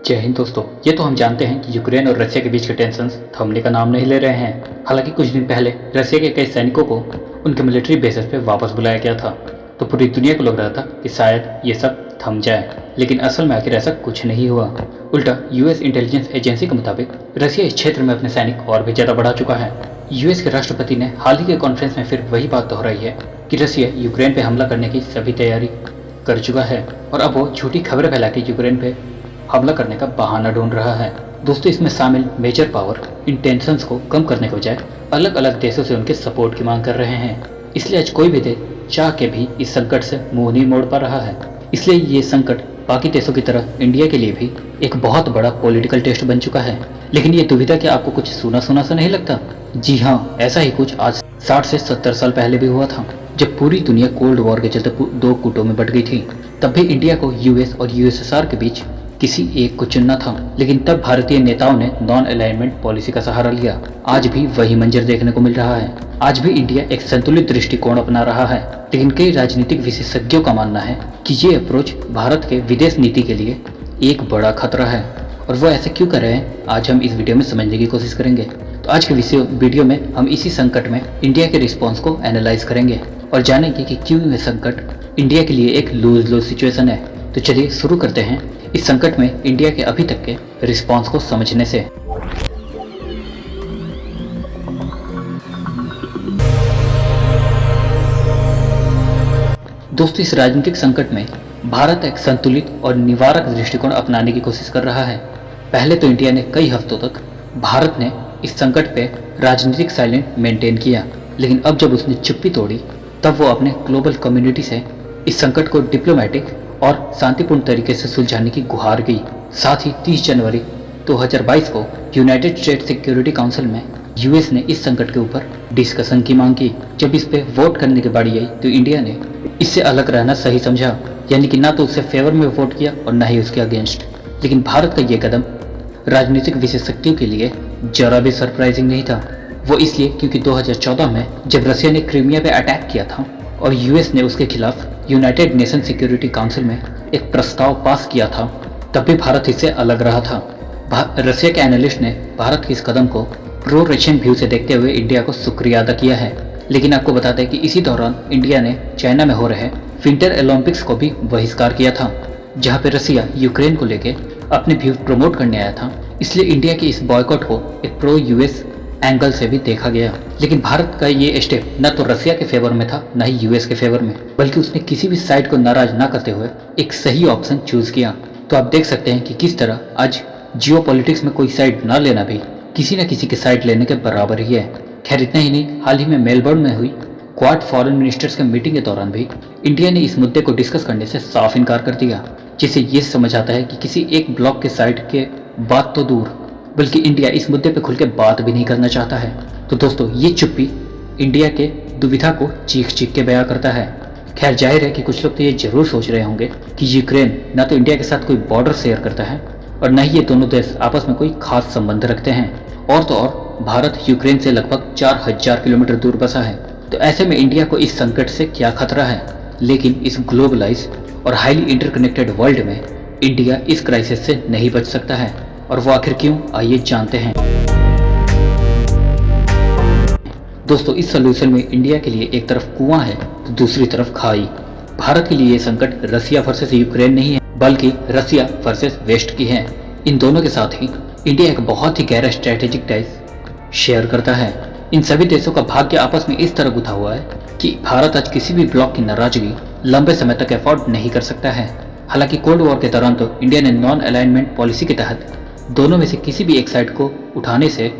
जय हिंद दोस्तों। ये तो हम जानते हैं कि यूक्रेन और रशिया के बीच के टेंशंस थमने का नाम नहीं ले रहे हैं। हालांकि कुछ दिन पहले रशिया के कई सैनिकों को उनके मिलिट्री बेसेस पे वापस बुलाया गया था, तो पूरी दुनिया को लग रहा था कि शायद ये सब थम जाए, लेकिन असल में आखिर ऐसा कुछ नहीं हुआ। उल्टा यूएस इंटेलिजेंस एजेंसी के मुताबिक रशिया इस क्षेत्र में अपने सैनिक और भी ज़्यादा बढ़ा चुका है। यूएस के राष्ट्रपति ने हाल ही के कॉन्फ्रेंस में फिर वही बात दोहराई है कि रशिया यूक्रेन पर हमला करने की सभी तैयारी कर चुका है और अब वो झूठी खबरें फैला के यूक्रेन पे हमला करने का बहाना ढूंढ रहा है। दोस्तों, इसमें शामिल मेजर पावर इन टेंशंस को कम करने के बजाय अलग अलग देशों से उनके सपोर्ट की मांग कर रहे हैं। इसलिए आज कोई भी देश चाह के भी इस संकट से मुंह नहीं मोड़ पा रहा है। इसलिए ये संकट बाकी देशों की तरह इंडिया के लिए भी एक बहुत बड़ा पॉलिटिकल टेस्ट बन चुका है। लेकिन ये दुविधा क्या आपको कुछ सुना सुना सा नहीं लगता? जी हाँ, ऐसा ही कुछ आज 60 से 70 साल पहले भी हुआ था, जब पूरी दुनिया कोल्ड वॉर के चलते दो गुटों में बट गई थी। तब भी इंडिया को यूएस और यूएसएसआर के बीच किसी एक को चुनना था, लेकिन तब भारतीय नेताओं ने नॉन अलाइनमेंट पॉलिसी का सहारा लिया। आज भी वही मंजर देखने को मिल रहा है। आज भी इंडिया एक संतुलित दृष्टिकोण अपना रहा है, लेकिन कई राजनीतिक विशेषज्ञों का मानना है कि ये अप्रोच भारत के विदेश नीति के लिए एक बड़ा खतरा है। और वो ऐसे क्यों कर रहे हैं, आज हम इस वीडियो में समझने की कोशिश करेंगे। तो आज के वीडियो में हम इसी संकट में इंडिया के रिस्पॉन्स को एनालाइज करेंगे और जानेंगे कि क्यों यह संकट इंडिया के लिए एक लूज लूज सिचुएशन है। तो चलिए शुरू करते हैं इस संकट में इंडिया के अभी तक के रिस्पॉन्स को समझने से। दोस्तों, इस राजनीतिक संकट में भारत एक संतुलित और निवारक दृष्टिकोण अपनाने की कोशिश कर रहा है। पहले तो इंडिया ने कई हफ्तों तक भारत ने इस संकट पे राजनीतिक साइलेंट मेंटेन किया, लेकिन अब जब उसने चुप्पी तोड़ी तब वो अपने ग्लोबल कम्युनिटी से इस संकट को डिप्लोमेटिक और शांतिपूर्ण तरीके से सुलझाने की गुहार की। साथ ही 30 जनवरी 2022 को यूनाइटेड स्टेट सिक्योरिटी काउंसिल में यूएस ने इस संकट के ऊपर डिस्कशन की मांग की। जब इस पे वोट करने की बारी आई तो इंडिया ने इससे अलग रहना सही समझा, यानी कि ना तो उससे फेवर में वोट किया और ना ही उसके अगेंस्ट। लेकिन भारत का ये कदम राजनीतिक विशेषज्ञों के लिए जरा भी सरप्राइजिंग नहीं था। वो इसलिए क्योंकि 2014 में जब रशिया ने क्रीमिया पे अटैक किया था और यूएस ने उसके खिलाफ यूनाइटेड नेशन सिक्योरिटी काउंसिल में एक प्रस्ताव पास किया था, तब भी भारत इससे अलग रहा था। रशिया के एनालिस्ट ने भारत के इस कदम को प्रो रशियन व्यू से देखते हुए इंडिया को शुक्रिया अदा किया है। लेकिन आपको बताते हैं कि इसी दौरान इंडिया ने चाइना में हो रहे विंटर ओलंपिक्स को भी बहिष्कार किया था, जहाँ पे रशिया यूक्रेन को लेके अपने व्यू प्रमोट करने आया था। इसलिए इंडिया के इस बॉयकॉट को एक प्रो यूएस एंगल से भी देखा गया। लेकिन भारत का ये स्टेप न तो रशिया के फेवर में था न ही यूएस के फेवर में, बल्कि उसने किसी भी साइड को नाराज ना करते हुए एक सही ऑप्शन चूज किया। तो आप देख सकते हैं कि किस तरह आज जियोपॉलिटिक्स में कोई साइड ना लेना भी किसी न किसी के साइड लेने के बराबर ही है। खैर, इतना ही नहीं, हाल ही में मेलबर्न में हुई क्वाड फॉरेन मिनिस्टर्स के मीटिंग के दौरान भी इंडिया ने इस मुद्दे को डिस्कस करने से साफ इनकार कर दिया, जिससे ये समझ आता है कि किसी एक ब्लॉक के साइड के बात तो दूर, बल्कि इंडिया इस मुद्दे पे खुल के बात भी नहीं करना चाहता है। तो दोस्तों, ये चुप्पी इंडिया के दुविधा को चीख चीख के बयां करता है। खैर, जाहिर है कि कुछ लोग तो ये जरूर सोच रहे होंगे कि यूक्रेन ना तो इंडिया के साथ कोई बॉर्डर शेयर करता है और न ही ये दोनों देश आपस में कोई खास संबंध रखते हैं, और तो और भारत यूक्रेन से लगभग 4000 किलोमीटर दूर बसा है। तो ऐसे में इंडिया को इस संकट से क्या खतरा है? लेकिन इस ग्लोबलाइज और हाईली इंटरकनेक्टेड वर्ल्ड में इंडिया इस क्राइसिस से नहीं बच सकता है। और वो आखिर क्यों, आइए जानते हैं। दोस्तों, इस सॉल्यूशन में इंडिया के लिए एक तरफ कुआं है तो दूसरी तरफ खाई। भारत के लिए ये संकट रशिया वर्सेस यूक्रेन नहीं है, बल्कि रशिया वर्सेस वेस्ट की है। इन दोनों के साथ ही इंडिया एक बहुत ही गहरा स्ट्रैटेजिक टाइज शेयर करता है। इन सभी देशों का भाग्य आपस में इस तरह गुथा हुआ है कि भारत आज किसी भी ब्लॉक की नाराजगी लंबे समय तक अफोर्ड नहीं कर सकता है। हालांकि कोल्ड वॉर के दौरान तो इंडिया ने नॉन अलाइनमेंट पॉलिसी के तहत दोनों में से किसी भी एक साइड को उठाने से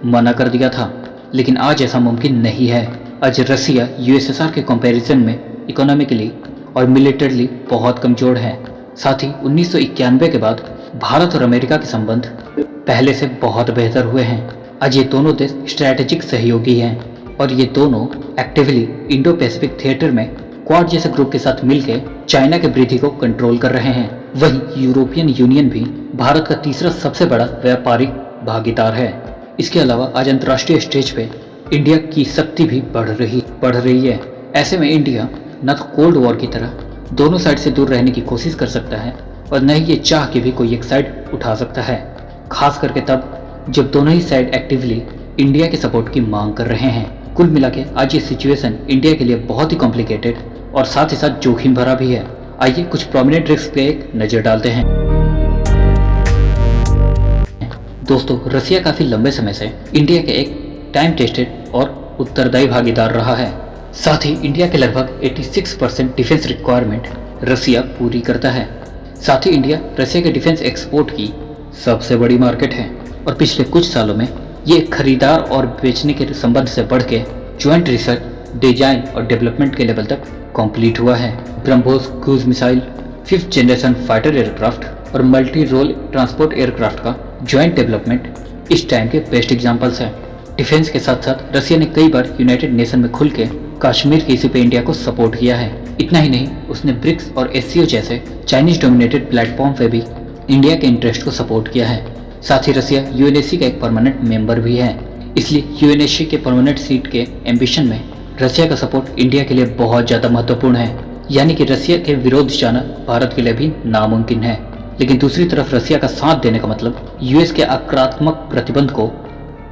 मना कर दिया था, लेकिन आज ऐसा मुमकिन नहीं है। आज रशिया यूएसएसआर के कंपैरिजन में इकोनॉमिकली और मिलिटरली बहुत कमजोर है। साथ ही 1991 के बाद भारत और अमेरिका के संबंध पहले से बहुत बेहतर हुए हैं। आज ये दोनों देश स्ट्रैटेजिक सहयोगी हैं और ये दोनों एक्टिवली इंडो पैसिफिक थिएटर में क्वाड जैसे ग्रुप के साथ मिलकर चाइना के वृद्धि को कंट्रोल कर रहे हैं। वहीं यूरोपियन यूनियन भी भारत का तीसरा सबसे बड़ा व्यापारिक भागीदार है। इसके अलावा आज अंतर्राष्ट्रीय स्टेज पे इंडिया की शक्ति भी बढ़ रही है। ऐसे में इंडिया न तो कोल्ड वॉर की तरह दोनों साइड से दूर रहने की कोशिश कर सकता है, और न ही ये चाह के भी कोई एक साइड उठा सकता है, खास करके तब जब दोनों ही साइड एक्टिवली इंडिया के सपोर्ट की मांग कर रहे हैं। कुल मिला के आज ये सिचुएशन इंडिया के लिए बहुत ही कॉम्प्लिकेटेड और साथ ही साथ जोखिम भरा भी है। आइए कुछ प्रोमिनेंट रिस्क पे एक नजर डालते हैं। दोस्तों, रसिया काफी लंबे समय से इंडिया के एक टाइम टेस्टेड और उत्तरदायी भागीदार रहा है। साथ ही इंडिया के लगभग 86% डिफेंस रिक्वायरमेंट रसिया पूरी करता है। साथ ही इंडिया रसिया के डिफेंस एक्सपोर्ट की सबसे बड़ी मार्केट है और पिछले कुछ सालों में ये खरीदार और बेचने के संबंध से बढ़ के ज्वाइंट रिसर्च, डिजाइन और डेवलपमेंट के लेवल तक कंप्लीट हुआ है। BrahMos cruise missile, 5th generation fighter aircraft और मल्टी रोल ट्रांसपोर्ट एयरक्राफ्ट का ज्वाइंट डेवलपमेंट इस टाइम के बेस्ट एग्जांपल्स हैं। डिफेंस के साथ साथ रसिया ने कई बार यूनाइटेड नेशन में खुल के कश्मीर के इशू पे इंडिया को सपोर्ट किया है। इतना ही नहीं, उसने ब्रिक्स और एससीओ जैसे चाइनीज डोमिनेटेड प्लेटफॉर्म पे भी इंडिया के इंटरेस्ट को सपोर्ट किया है। साथ ही रसिया यूएनएससी का एक परमानेंट मेंबर भी है, इसलिए यूएनएससी के परमानेंट सीट के एम्बिशन में रसिया का सपोर्ट इंडिया के लिए बहुत ज़्यादा महत्वपूर्ण है। यानी कि रसिया के विरोध जाना भारत के लिए भी नामुमकिन है। लेकिन दूसरी तरफ रसिया का साथ देने का मतलब यूएस के आक्रामक प्रतिबंध को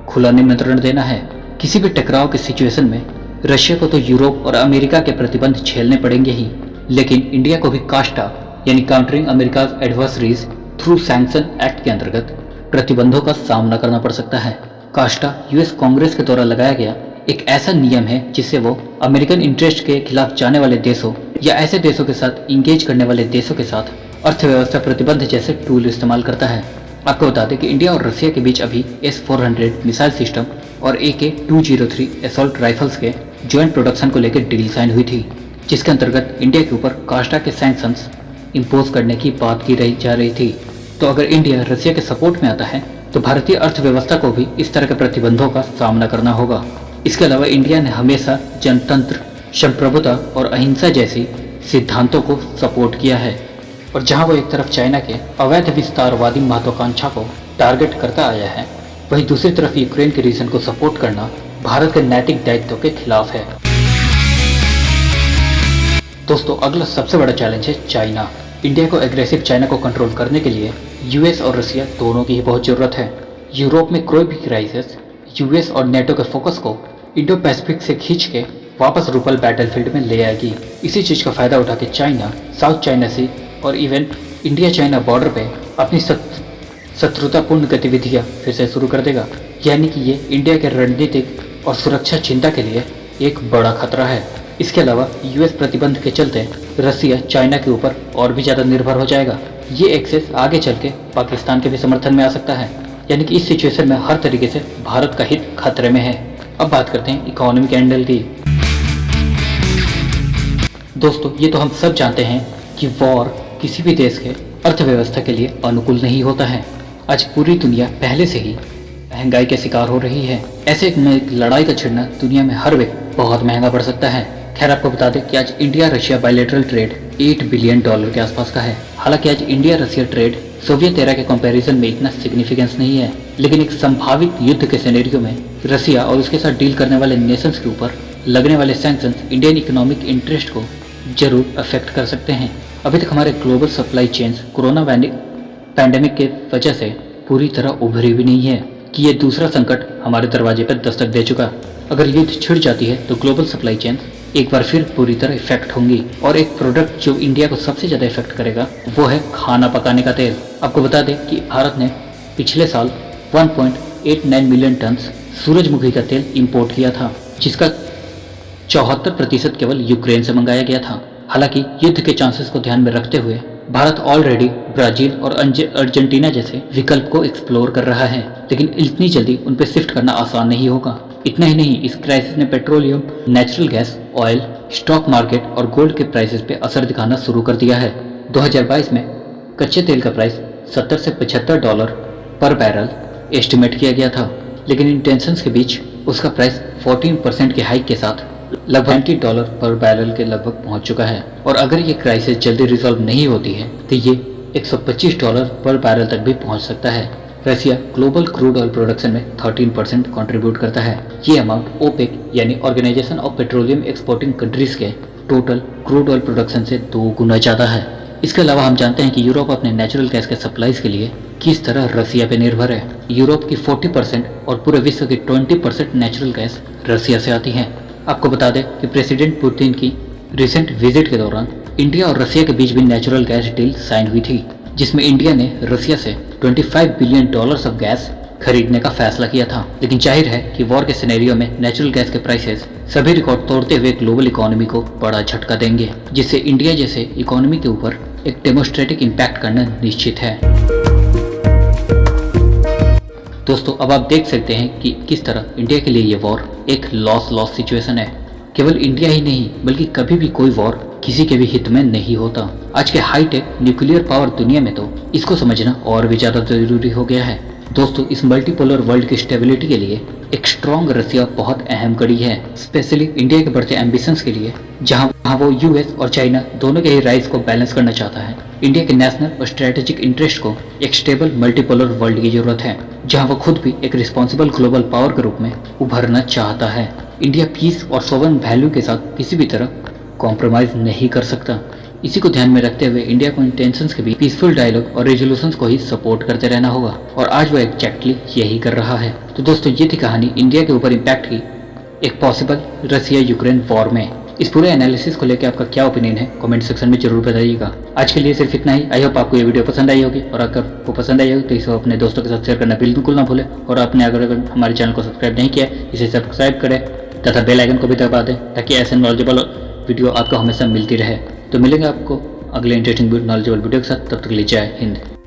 खुला निमंत्रण देना है। किसी भी टकराव के सिचुएशन में रशिया को तो यूरोप और अमेरिका के प्रतिबंध झेलने पड़ेंगे ही, लेकिन इंडिया को भी कास्टा यानी countering America's adversaries through sanction act के अंतर्गत प्रतिबंधों का सामना करना पड़ सकता है। कास्टा यूएस कांग्रेस के द्वारा लगाया गया एक ऐसा नियम है जिससे वो अमेरिकन इंटरेस्ट के खिलाफ जाने वाले देशों या ऐसे देशों के साथ इंगेज करने वाले देशों के साथ अर्थव्यवस्था प्रतिबंध जैसे टूल इस्तेमाल करता है। आपको बता दें कि इंडिया और रसिया के बीच अभी S-400 मिसाइल सिस्टम और AK-203 असॉल्ट राइफल्स के ज्वाइंट प्रोडक्शन को लेकर डील साइन हुई थी, जिसके अंतर्गत इंडिया के ऊपर कास्टा के सैंक्शंस इंपोज करने की बात की जा रही थी। तो अगर इंडिया रसिया के सपोर्ट में आता है तो भारतीय अर्थव्यवस्था को भी इस तरह के प्रतिबंधों का सामना करना होगा। इसके अलावा इंडिया ने हमेशा जनतंत्र, संप्रभुता और अहिंसा जैसी सिद्धांतों को सपोर्ट किया है, और जहां वो एक तरफ चाइना के अवैध विस्तारवादी महत्वाकांक्षा को टारगेट करता आया है, वहीं दूसरी तरफ यूक्रेन के रीजन को सपोर्ट करना भारत के नैतिक दायित्व के खिलाफ है। दोस्तों, अगला सबसे बड़ा चैलेंज है चाइना। इंडिया को एग्रेसिव चाइना को कंट्रोल करने के लिए यूएस और रसिया दोनों की ही बहुत जरूरत है। यूरोप में कोई भी क्राइसिस यूएस और नेटो के फोकस को इंडो पैसिफिक से खींच के वापस रूपल बैटलफील्ड में ले आएगी। इसी चीज का फायदा उठा के चाइना साउथ चाइना सी और इवन इंडिया चाइना बॉर्डर पे अपनी शत्रुतापूर्ण गतिविधियां फिर से शुरू कर देगा। यानी कि ये इंडिया के रणनीतिक और सुरक्षा चिंता के लिए एक बड़ा खतरा है। इसके अलावा यूएस प्रतिबंध के चलते रसिया चाइना के ऊपर और भी ज़्यादा निर्भर हो जाएगा। ये एक्सेस आगे चल के पाकिस्तान के भी समर्थन में आ सकता है। यानी कि इस सिचुएशन में हर तरीके से भारत का हित खतरे में है। अब बात करते हैं इकोनॉमिक एंगल की। दोस्तों, ये तो हम सब जानते हैं कि वॉर किसी भी देश के अर्थव्यवस्था के लिए अनुकूल नहीं होता है। आज पूरी दुनिया पहले से ही महंगाई के शिकार हो रही है। ऐसे में लड़ाई का छिड़ना दुनिया में हर वक्त बहुत महंगा पड़ सकता है। खैर, आपको बता दें कि आज India Russia bilateral trade $8 billion के आसपास का है। हालांकि आज India Russia trade Soviet era के कंपैरिजन में इतना सिग्निफिकेंस नहीं है, लेकिन एक संभावित युद्ध के सिनेरियो में रसिया और उसके साथ डील करने वाले नेशंस के ऊपर लगने वाले सैंक्शंस इंडियन इकोनॉमिक इंटरेस्ट को जरूर अफेक्ट कर सकते हैं। अभी तक हमारे global supply chains corona pandemic के वजह से पूरी तरह उभरी भी नहीं है कि ये दूसरा संकट हमारे दरवाजे पर दस्तक दे चुका। अगर युद्ध छिड़ जाती है तो ग्लोबल सप्लाई चेन एक बार फिर पूरी तरह इफेक्ट होंगी, और एक प्रोडक्ट जो इंडिया को सबसे ज़्यादा इफेक्ट करेगा वो है खाना पकाने का तेल। आपको बता दें कि भारत ने पिछले साल 1.89 मिलियन टन सूरजमुखी का तेल इंपोर्ट किया था, जिसका 74% केवल यूक्रेन से मंगाया गया था। हालांकि युद्ध के चांसेस को ध्यान में रखते हुए भारत ऑलरेडी ब्राजील और अर्जेंटीना जैसे विकल्प को एक्सप्लोर कर रहा है, लेकिन इतनी जल्दी उन पर शिफ्ट करना आसान नहीं होगा। इतना ही नहीं, इस क्राइसिस ने petroleum, natural gas, oil, stock market और गोल्ड के प्राइसेस पे असर दिखाना शुरू कर दिया है। 2022 में कच्चे तेल का प्राइस $70 से $75 पर बैरल एस्टिमेट किया गया था, लेकिन इन टेंशंस के बीच उसका प्राइस 14% के हाइक के साथ लगभग $90 पर बैरल के लगभग पहुंच चुका है। और अगर ये क्राइसिस जल्दी रिजॉल्व नहीं होती है तो ये $125 पर बैरल तक भी पहुंच सकता है। Russia global crude oil production में 13% कंट्रीब्यूट करता है। ये अमाउंट ओपेक यानी organisation of petroleum exporting countries के टोटल क्रूड ऑयल प्रोडक्शन से 2 गुना ज़्यादा है। इसके अलावा हम जानते हैं कि यूरोप अपने नेचुरल गैस के सप्लाईज के लिए किस तरह रसिया पे निर्भर है। यूरोप की 40% और पूरे विश्व की 20% नेचुरल गैस रसिया से आती है। आपको बता दें कि प्रेसिडेंट पुतिन की रिसेंट विजिट के दौरान इंडिया और रसिया के बीच भी नेचुरल गैस डील साइन हुई थी, जिसमें इंडिया ने रसिया से $25 बिलियन ऑफ गैस खरीदने का फैसला किया था। लेकिन जाहिर है कि वॉर के सिनेरियो में नेचुरल गैस के प्राइसेस सभी रिकॉर्ड तोड़ते हुए ग्लोबल इकोनॉमी को बड़ा झटका देंगे, जिससे इंडिया जैसे इकोनॉमी के ऊपर एक डेमोस्ट्रेटिक इम्पैक्ट करना निश्चित है। दोस्तों, अब आप देख सकते हैं कि किस तरह इंडिया के लिए ये वॉर एक लॉस सिचुएशन है। केवल इंडिया ही नहीं बल्कि कभी भी कोई वॉर किसी के भी हित में नहीं होता। आज के हाईटेक न्यूक्लियर पावर दुनिया में तो इसको समझना और भी ज्यादा जरूरी हो गया है। दोस्तों, इस मल्टीपोलर वर्ल्ड की स्टेबिलिटी के लिए एक स्ट्रॉन्ग रसिया बहुत अहम कड़ी है, स्पेशली इंडिया के बढ़ते एम्बिशंस के लिए, जहां वो यूएस और चाइना दोनों के ही राइज को बैलेंस करना चाहता है। इंडिया के नेशनल और स्ट्रेटेजिक इंटरेस्ट को एक स्टेबल मल्टीपोलर वर्ल्ड की जरूरत है, जहां वो खुद भी एक रिस्पॉन्सिबल ग्लोबल पावर के रूप में उभरना चाहता है। इंडिया पीस और सोवरेन वैल्यू के साथ किसी भी तरह कॉम्प्रोमाइज नहीं कर सकता। इसी को ध्यान में रखते हुए इंडिया को इन टेंशंस के भी पीसफुल डायलॉग और रेजोल्यूशंस को ही सपोर्ट करते रहना होगा, और आज वो एग्जैक्टली यही कर रहा है। तो दोस्तों, ये थी कहानी इंडिया के ऊपर इम्पैक्ट की एक पॉसिबल रसिया यूक्रेन वॉर में। इस पूरे एनालिसिस को लेकर आपका क्या ओपिनियन है कमेंट सेक्शन में जरूर बताइएगा। आज के लिए सिर्फ इतना ही। आई होप आपको ये वीडियो पसंद आई होगी, और अगर वो पसंद आई होगी तो इसे अपने दोस्तों के साथ शेयर करना बिल्कुल ना भूलें। और आपने अगर हमारे चैनल को सब्सक्राइब नहीं किया इसे सब्सक्राइब करें तथा बेल आइकन को भी दबा दें, ताकि ऐसे नॉलेजेबल वीडियो आपको हमेशा मिलती रहे। तो मिलेंगे आपको अगले इंटरेस्टिंग नॉलेजेबल वीडियो के साथ। तब तक के लिए जय हिंद।